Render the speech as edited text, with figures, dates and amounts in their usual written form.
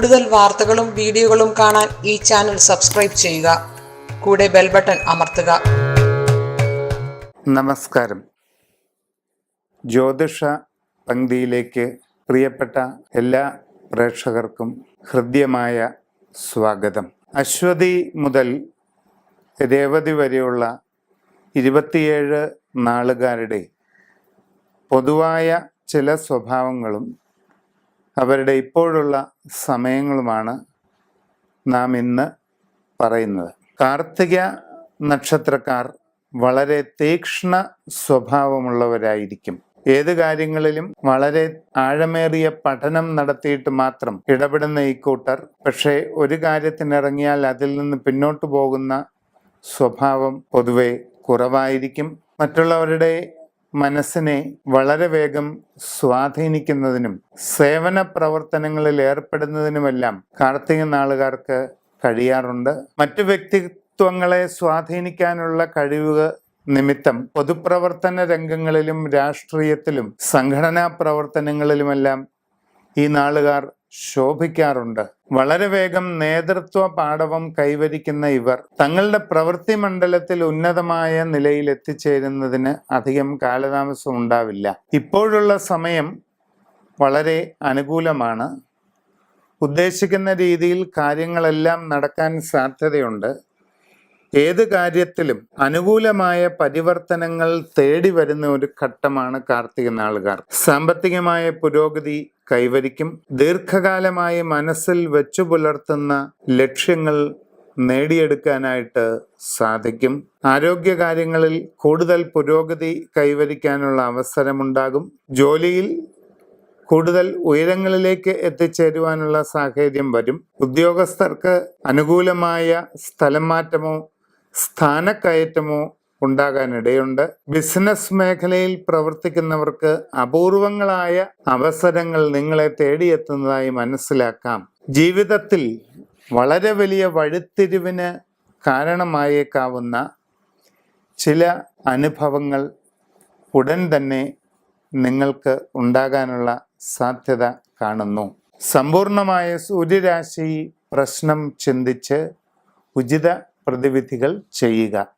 കൂടുതൽ വാർത്തകളും വീഡിയോകളും കാണാൻ ഈ ചാനൽ സബ്സ്ക്രൈബ് ചെയ്യുക. കൂടെ ബെൽ ബട്ടൺ അമർത്തുക. നമസ്കാരം. ജ്യോതിഷ പങ്ക്തിയിലേക്ക് പ്രിയപ്പെട്ട എല്ലാ പ്രേക്ഷകർക്കും ഹൃദ്യമായ സ്വാഗതം. അശ്വതി മുതൽ രേവതി വരെയുള്ള 27 നാളുകാരുടെ പൊതുവായ ചില സ്വഭാവങ്ങളും അവരുടെ ഇപ്പോഴുള്ള സമയങ്ങളുമാണ് നാം ഇന്ന് പറയുന്നത്. കാർത്തിക നക്ഷത്രക്കാർ വളരെ തീക്ഷ്ണ സ്വഭാവമുള്ളവരായിരിക്കും. ഏത് കാര്യങ്ങളിലും വളരെ ആഴമേറിയ പഠനം നടത്തിയിട്ട് മാത്രം ഇടപെടുന്ന ഈ കൂട്ടർ പക്ഷേ ഒരു കാര്യത്തിനിറങ്ങിയാൽ അതിൽ നിന്ന് പിന്നോട്ട് പോകുന്ന സ്വഭാവം പൊതുവെ കുറവായിരിക്കും. മറ്റുള്ളവരുടെ മനസ്സിനെ വളരെ വേഗം സ്വാധീനിക്കുന്നതിനും സേവന പ്രവർത്തനങ്ങളിൽ ഏർപ്പെടുന്നതിനുമെല്ലാം കാർത്തിക നാളുകാർക്ക് കഴിയാറുണ്ട്. മറ്റു വ്യക്തിത്വങ്ങളെ സ്വാധീനിക്കാനുള്ള കഴിവ് നിമിത്തം പൊതുപ്രവർത്തന രംഗങ്ങളിലും രാഷ്ട്രീയത്തിലും സംഘടനാ പ്രവർത്തനങ്ങളിലുമെല്ലാം ഈ നാളുകാർ ശോഭിക്കാറുണ്ട്. വളരെ വേഗം നേതൃത്വ പാടവം കൈവരിക്കുന്ന ഇവർ തങ്ങളുടെ പ്രവൃത്തി മണ്ഡലത്തിൽ ഉന്നതമായ നിലയിൽ എത്തിച്ചേരുന്നതിന് അധികം കാലതാമസം ഉണ്ടാവില്ല. ഇപ്പോഴുള്ള സമയം വളരെ അനുകൂലമാണ്. ഉദ്ദേശിക്കുന്ന രീതിയിൽ കാര്യങ്ങളെല്ലാം നടക്കാൻ സാധ്യതയുണ്ട്. ഏത് കാര്യത്തിലും അനുകൂലമായ പരിവർത്തനങ്ങൾ തേടി വരുന്ന ഒരു ഘട്ടമാണ് കാർത്തിക നാളുകാർ. സാമ്പത്തികമായ പുരോഗതി കൈവരിക്കും. ദീർഘകാലമായി മനസ്സിൽ വെച്ചു പുലർത്തുന്ന ലക്ഷ്യങ്ങൾ നേടിയെടുക്കാനായിട്ട് സാധിക്കും. ആരോഗ്യകാര്യങ്ങളിൽ കൂടുതൽ പുരോഗതി കൈവരിക്കാനുള്ള അവസരമുണ്ടാകും. ജോലിയിൽ കൂടുതൽ ഉയരങ്ങളിലേക്ക് എത്തിച്ചേരുവാനുള്ള സാഹചര്യം വരും. ഉദ്യോഗസ്ഥർക്ക് അനുകൂലമായ സ്ഥലം മാറ്റമോ സ്ഥാനക്കയറ്റമോ ഉണ്ടാകാനിടയുണ്ട്. ബിസിനസ് മേഖലയിൽ പ്രവർത്തിക്കുന്നവർക്ക് അപൂർവങ്ങളായ അവസരങ്ങൾ നിങ്ങളെ തേടിയെത്തുന്നതായി മനസ്സിലാക്കാം. ജീവിതത്തിൽ വളരെ വലിയ വഴിത്തിരിവിന് കാരണമായേക്കാവുന്ന ചില അനുഭവങ്ങൾ ഉടൻ തന്നെ നിങ്ങൾക്ക് ഉണ്ടാകാനുള്ള സാധ്യത കാണുന്നു. സമ്പൂർണമായ സൂര്യരാശി പ്രശ്നം ചിന്തിച്ച് ഉചിത പ്രതിവിധികൾ ചെയ്യുക.